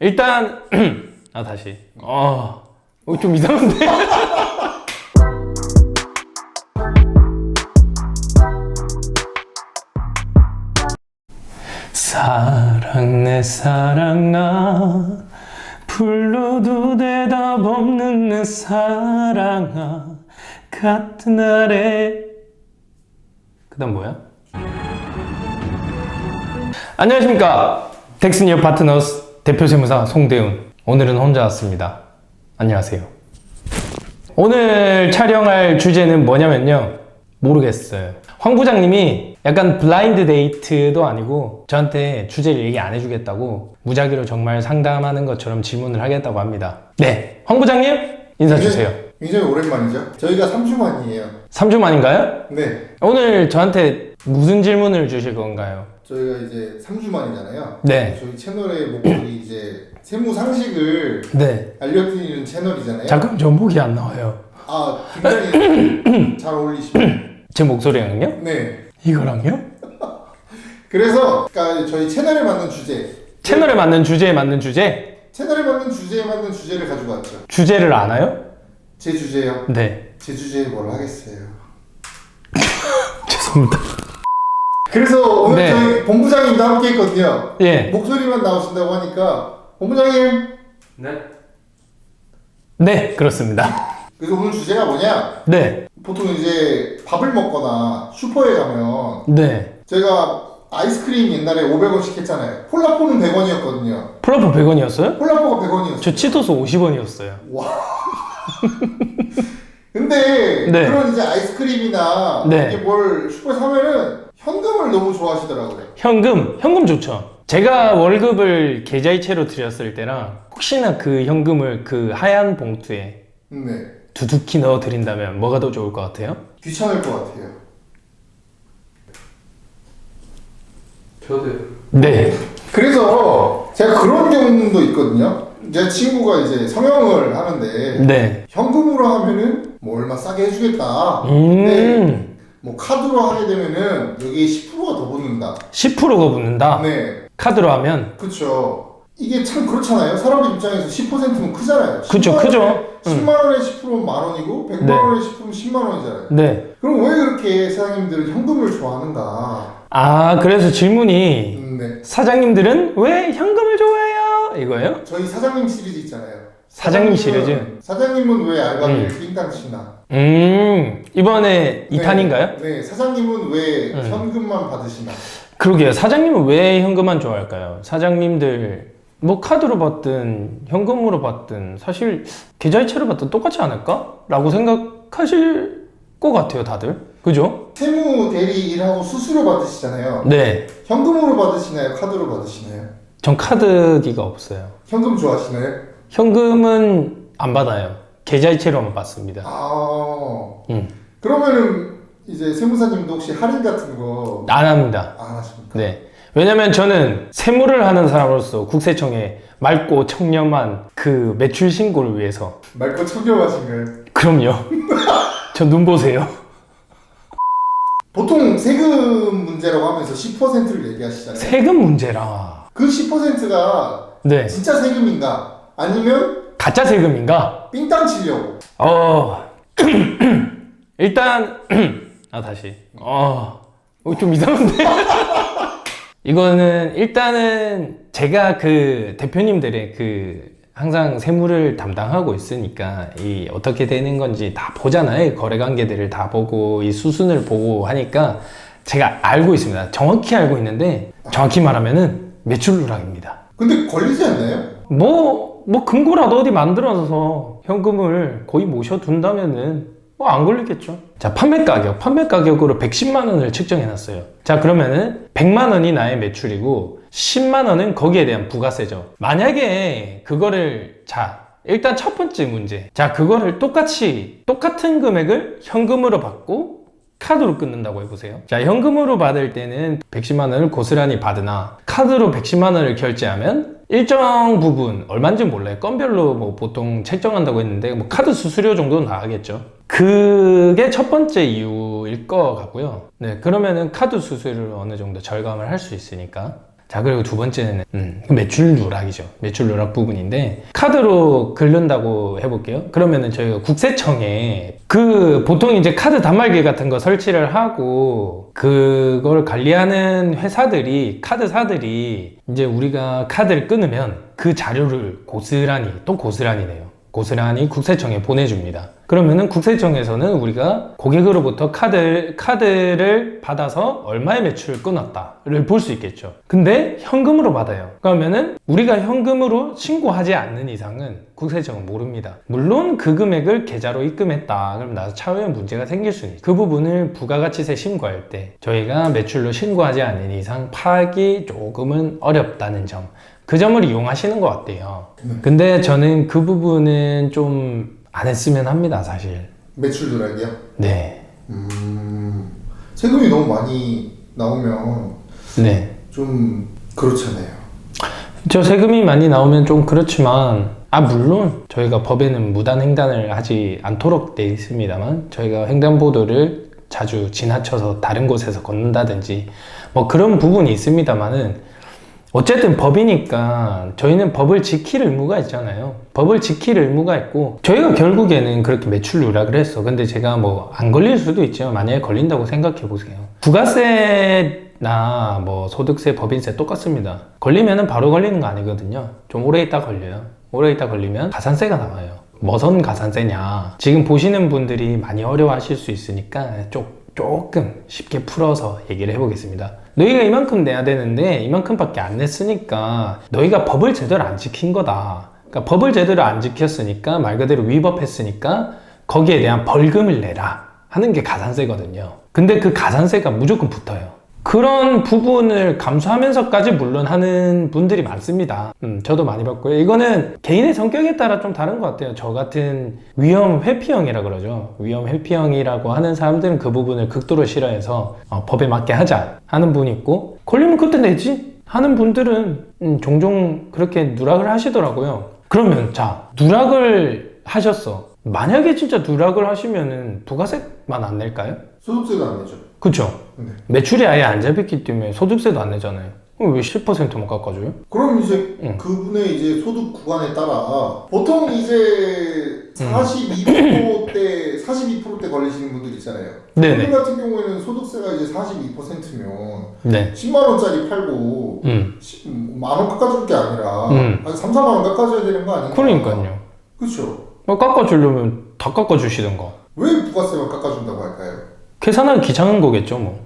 일단 다시 좀 이상한데? 사랑 내 사랑 나 불러도 대답 없는 내 사랑아 같은 날에 그 다음 뭐야? 안녕하십니까 덱스니어 파트너스 대표 세무사 송대훈. 오늘은 혼자 왔습니다. 안녕하세요. 오늘 촬영할 주제는 뭐냐면요, 모르겠어요. 황 부장님이 약간 블라인드 데이트도 아니고 저한테 주제를 얘기 안 해주겠다고 무작위로 정말 상담하는 것처럼 질문을 하겠다고 합니다. 네, 황 부장님 인사 주세요. 굉장히 오랜만이죠? 저희가 3주 만이에요. 3주 만인가요? 네. 오늘 저한테 무슨 질문을 주실 건가요? 저희가 이제 3주 만이잖아요. 네. 저희 채널의 목적이 이제 세무 상식을 알려드리는 채널이잖아요. 잠깐 저 목이 안 나와요. 굉장히 잘 어울리시네요. 제 목소리랑요? 네. 이거랑요? 그래서 그러니까 저희 채널에 맞는 주제. 채널에 맞는 주제에 맞는 주제? 채널에 맞는 주제에 맞는 주제를 가지고 왔죠. 주제를 아나요? 제 주제요? 네. 제 주제에 뭘 하겠어요. 죄송합니다. 그래서 오늘 저희 본부장님도 함께 했거든요. 예. 목소리만 나오신다고 하니까 본부장님. 네, 그렇습니다. 그래서 오늘 주제가 뭐냐? 네. 보통 이제 밥을 먹거나 슈퍼에 가면 네. 제가 아이스크림 옛날에 500원씩 했잖아요. 폴라포는 100원이었거든요. 폴라포 100원이었어요? 폴라포가 100원이었어요. 저 치토스 50원이었어요. 와. 근데 그런 이제 아이스크림이나 이렇게 뭘 슈퍼에 사면은 현금을 너무 좋아하시더라고요. 현금 좋죠. 제가 월급을 계좌이체로 드렸을 때랑 혹시나 그 현금을 그 하얀 봉투에 두둑히 넣어 드린다면 뭐가 더 좋을 것 같아요? 귀찮을 것 같아요. 저도요. 네. 그래서 제가 그런 경우도 있거든요. 제 친구가 이제 성형을 하는데 현금으로 하면은 뭐 얼마 싸게 해주겠다. 근데 뭐 카드로 하게 되면은 여기 10%가 더 붙는다. 10%가 붙는다? 네. 카드로 하면? 그쵸. 이게 참 그렇잖아요. 사람들 입장에서 10%는 크잖아요. 그쵸, 크죠. 10만원에 10%는 만원이고 100만원에 10%는 10만원이잖아요. 네. 그럼 왜 그렇게 사장님들은 현금을 좋아하는가? 그래서 질문이 사장님들은 왜 현금을 좋아해요? 이거예요? 저희 사장님 시리즈 있잖아요. 사장님 시리즈? 사장님은 왜 알바비를 삥땅 치나? 이번에 2탄인가요? 네, 사장님은 왜 현금만 받으시나? 그러게요. 사장님은 왜 현금만 좋아할까요? 사장님들 뭐 카드로 받든 현금으로 받든 사실 계좌이체로 받든 똑같지 않을까? 라고 생각하실 것 같아요, 다들. 그죠? 세무 대리 일하고 수수료 받으시잖아요. 네. 현금으로 받으시나요? 카드로 받으시나요? 전 카드기가 없어요. 현금 좋아하시나요? 현금은 안 받아요. 계좌이체로만 받습니다. 그러면은 이제 세무사님도 혹시 할인 같은 거 안 합니다. 안 하십니까? 네. 왜냐면 저는 세무를 하는 사람으로서 국세청에 맑고 청렴한 그 매출 신고를 위해서. 맑고 청렴하신가요? 그럼요. 저 눈 보세요. 보통 세금 문제라고 하면서 10%를 얘기하시잖아요. 세금 문제라. 그 10%가 진짜 세금인가? 아니면 가짜 세금인가? 삥땅 치려고. 일단 다시. 좀 이상한데? 이거는 일단은 제가 그 대표님들의 그 항상 세무를 담당하고 있으니까 이 어떻게 되는 건지 다 보잖아요. 거래관계들을 다 보고 이 수순을 보고 하니까 제가 알고 있습니다. 정확히 알고 있는데 정확히 말하면은 매출 누락입니다. 근데 걸리지 않나요? 뭐 금고라도 어디 만들어서 현금을 거의 모셔둔다면은 뭐 안 걸리겠죠. 자, 판매 가격으로 110만 원을 측정해 놨어요. 자, 그러면은 100만 원이 나의 매출이고 10만 원은 거기에 대한 부가세죠. 만약에 그거를 일단 첫 번째 문제. 자, 그거를 똑같은 금액을 현금으로 받고 카드로 끊는다고 해보세요. 자, 현금으로 받을 때는 110만 원을 고스란히 받으나 카드로 110만 원을 결제하면 일정 부분, 얼마인지 몰라요. 건별로 뭐 보통 책정한다고 했는데 뭐 카드 수수료 정도는 나가겠죠. 그게 첫 번째 이유일 것 같고요. 네, 그러면은 카드 수수료를 어느 정도 절감을 할 수 있으니까. 자, 그리고 두 번째는 매출 누락이죠. 매출 누락 부분인데, 카드로 긁는다고 해볼게요. 그러면은 저희가 국세청에 보통 이제 카드 단말기 같은 거 설치를 하고 그걸 관리하는 카드사들이 이제 우리가 카드를 끊으면 그 자료를 고스란히 국세청에 보내줍니다. 그러면은 국세청에서는 우리가 고객으로부터 카드를 받아서 얼마의 매출을 끊었다를 볼 수 있겠죠. 근데 현금으로 받아요. 그러면은 우리가 현금으로 신고하지 않는 이상은 국세청은 모릅니다. 물론 그 금액을 계좌로 입금했다. 그럼 나서 차후에 문제가 생길 수는 있어요. 그 부분을 부가가치세 신고할 때 저희가 매출로 신고하지 않는 이상 파악이 조금은 어렵다는 점. 그 점을 이용하시는 것 같아요. 근데 저는 그 부분은 좀 안 했으면 합니다, 사실. 매출 누락이요? 네. 세금이 너무 많이 나오면 네. 좀 그렇잖아요. 저 세금이 많이 나오면 좀 그렇지만, 물론 저희가 법에는 무단횡단을 하지 않도록 돼 있습니다만, 저희가 횡단보도를 자주 지나쳐서 다른 곳에서 걷는다든지 뭐 그런 부분이 있습니다만은, 어쨌든 법이니까 저희는 법을 지킬 의무가 있잖아요. 법을 지킬 의무가 있고, 저희가 결국에는 그렇게 매출 누락을 했어. 근데 제가 뭐 안 걸릴 수도 있지만 만약에 걸린다고 생각해 보세요. 부가세나 뭐 소득세, 법인세 똑같습니다. 걸리면은 바로 걸리는 거 아니거든요. 좀 오래 있다 걸려요. 오래 있다 걸리면 가산세가 나와요. 뭐선 가산세냐. 지금 보시는 분들이 많이 어려워하실 수 있으니까 조금 쉽게 풀어서 얘기를 해보겠습니다. 너희가 이만큼 내야 되는데 이만큼밖에 안 냈으니까 너희가 법을 제대로 안 지킨 거다. 그러니까 법을 제대로 안 지켰으니까, 말 그대로 위법했으니까 거기에 대한 벌금을 내라 하는 게 가산세거든요. 근데 그 가산세가 무조건 붙어요. 그런 부분을 감수하면서까지 물론 하는 분들이 많습니다. 저도 많이 봤고요. 이거는 개인의 성격에 따라 좀 다른 것 같아요. 저 같은 위험 회피형이라 그러죠. 위험 회피형이라고 하는 사람들은 그 부분을 극도로 싫어해서 법에 맞게 하자 하는 분이 있고, 걸리면 그때 내지 하는 분들은 종종 그렇게 누락을 하시더라고요. 그러면 자, 누락을 하셨어. 만약에 진짜 누락을 하시면은 부가세만 안 낼까요? 소득세도 안 내죠. 그쵸? 네. 매출이 아예 안 잡혔기 때문에 소득세도 안 내잖아요. 그럼 왜 10%만 깎아줘요? 그럼 이제 그분의 이제 소득 구간에 따라 보통 이제 42% 걸리시는 분들 있잖아요. 네네. 그분 같은 경우에는 소득세가 이제 42%면 네. 10만 원짜리 팔고 10만 원 깎아줄 게 아니라 한 3, 4만 원 깎아줘야 되는 거 아닌가? 그러니까요. 그렇죠. 깎아주려면 다 깎아주시던가. 왜 부가세만 깎아준다고 할까요? 계산하기 귀찮은 거겠죠, 뭐.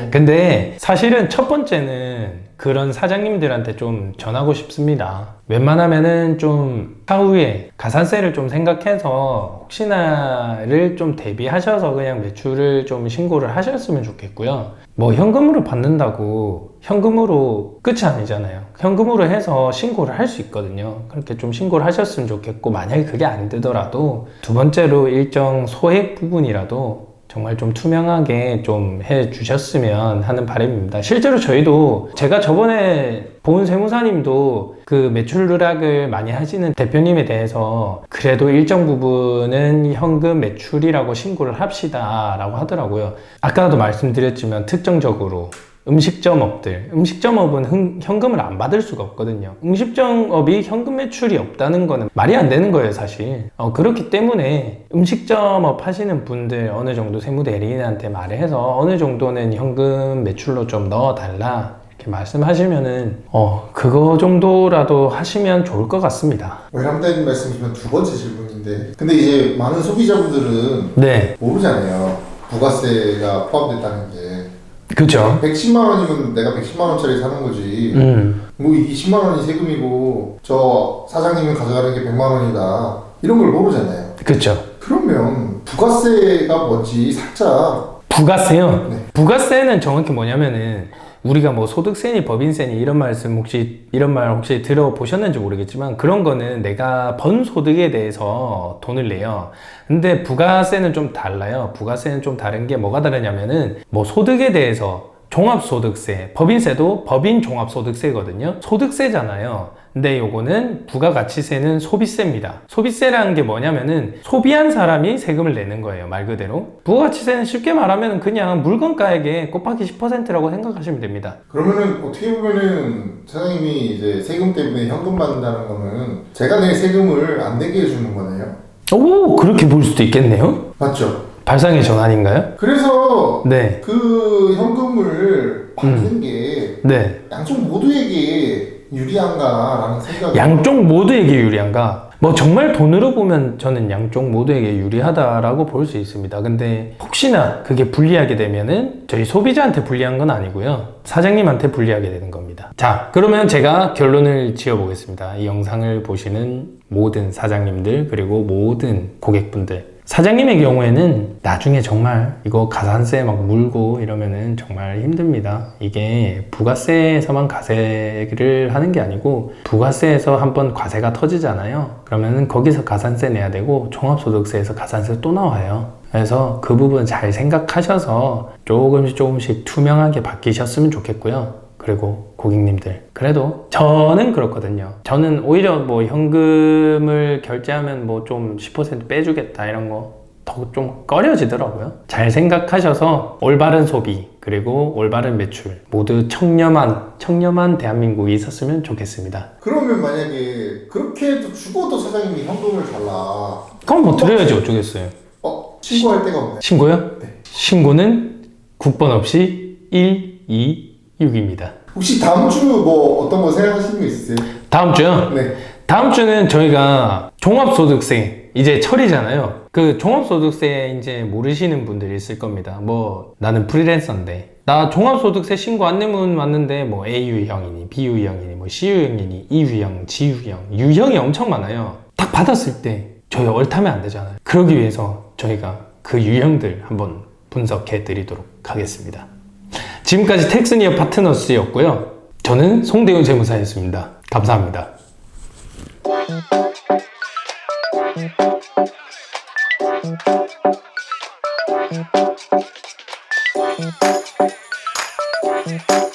근데 사실은 첫 번째는 그런 사장님들한테 좀 전하고 싶습니다. 웬만하면은 좀 차후에 가산세를 좀 생각해서 혹시나를 좀 대비하셔서 그냥 매출을 좀 신고를 하셨으면 좋겠고요. 뭐 현금으로 받는다고 현금으로 끝이 아니잖아요. 현금으로 해서 신고를 할 수 있거든요. 그렇게 좀 신고를 하셨으면 좋겠고, 만약에 그게 안 되더라도 두 번째로 일정 소액 부분이라도 정말 좀 투명하게 좀 해주셨으면 하는 바람입니다. 실제로 저희도, 제가 저번에 본 세무사님도 그 매출 누락을 많이 하시는 대표님에 대해서 그래도 일정 부분은 현금 매출이라고 신고를 합시다 라고 하더라고요. 아까도 말씀드렸지만 특정적으로 음식점업은 현금을 안 받을 수가 없거든요. 음식점업이 현금 매출이 없다는 거는 말이 안 되는 거예요, 사실. 그렇기 때문에 음식점업 하시는 분들 어느 정도 세무대리인한테 말을 해서 어느 정도는 현금 매출로 좀 넣어달라 이렇게 말씀하시면은 그거 정도라도 하시면 좋을 것 같습니다. 외람된 말씀이시면 두 번째 질문인데, 근데 이제 많은 소비자분들은 네. 모르잖아요. 부가세가 포함됐다는 게. 그쵸. 110만 원이면 내가 110만 원짜리 사는 거지. 뭐 20만 원이 세금이고 저 사장님이 가져가는 게 100만 원이다. 이런 걸 모르잖아요. 그쵸. 그러면 부가세가 뭔지 살짝. 부가세요? 네. 부가세는 정확히 뭐냐면은 우리가 뭐 소득세니 법인세니 이런 말 혹시 들어보셨는지 모르겠지만, 그런 거는 내가 번 소득에 대해서 돈을 내요. 근데 부가세는 좀 달라요. 부가세는 좀 다른 게 뭐가 다르냐면은 뭐 소득에 대해서 종합소득세, 법인세도 법인 종합소득세거든요. 소득세잖아요. 근데 요거는 부가가치세는 소비세입니다. 소비세라는 게 뭐냐면은 소비한 사람이 세금을 내는 거예요. 말 그대로. 부가가치세는 쉽게 말하면 그냥 물건가액의 곱하기 10%라고 생각하시면 됩니다. 그러면은 어떻게 보면은 사장님이 이제 세금 때문에 현금 받는다는 거는 제가 내 세금을 안 내게 해주는 거네요. 오, 그렇게 볼 수도 있겠네요. 맞죠? 발상의 전환인가요? 그래서 네. 그 현금을 받는 게 네. 양쪽 모두에게 유리한가라는 생각이 양쪽 모두에게 유리한가? 뭐 정말 돈으로 보면 저는 양쪽 모두에게 유리하다라고 볼 수 있습니다. 근데 혹시나 그게 불리하게 되면은 저희 소비자한테 불리한 건 아니고요. 사장님한테 불리하게 되는 겁니다. 자, 그러면 제가 결론을 지어 보겠습니다. 이 영상을 보시는 모든 사장님들 그리고 모든 고객분들, 사장님의 경우에는 나중에 정말 이거 가산세 막 물고 이러면은 정말 힘듭니다. 이게 부가세에서만 과세를 하는 게 아니고 부가세에서 한번 과세가 터지잖아요. 그러면은 거기서 가산세 내야 되고 종합소득세에서 가산세 또 나와요. 그래서 그 부분 잘 생각하셔서 조금씩 투명하게 바뀌셨으면 좋겠고요. 그리고 고객님들, 그래도 저는 그렇거든요. 저는 오히려 뭐 현금을 결제하면 뭐 좀 10% 빼주겠다 이런 거 더 좀 꺼려지더라고요. 잘 생각하셔서 올바른 소비 그리고 올바른 매출 모두 청렴한 대한민국이 있었으면 좋겠습니다. 그러면 만약에 그렇게 해도 죽어도 사장님이 현금을 달라. 그럼 뭐 드려야지 어쩌겠어요. 신고할 데가 없네. 신고요? 네. 신고는 국번 없이 126입니다. 혹시 다음 주 뭐 어떤 거 생각하시는 거 있으세요? 다음 주요? 네. 다음 주는 저희가 종합소득세 이제 철이잖아요. 그 종합소득세 이제 모르시는 분들이 있을 겁니다. 뭐 나는 프리랜서인데 나 종합소득세 신고 안내문 왔는데 뭐 A유형이니 B유형이니 뭐 C유형이니 E유형, G유형, 유형이 엄청 많아요. 딱 받았을 때 저희 얼타면 안 되잖아요. 그러기 위해서 저희가 그 유형들 한번 분석해 드리도록 하겠습니다. 지금까지 텍스니어 파트너스였고요. 저는 송대훈 세무사였습니다. 감사합니다. Thank you.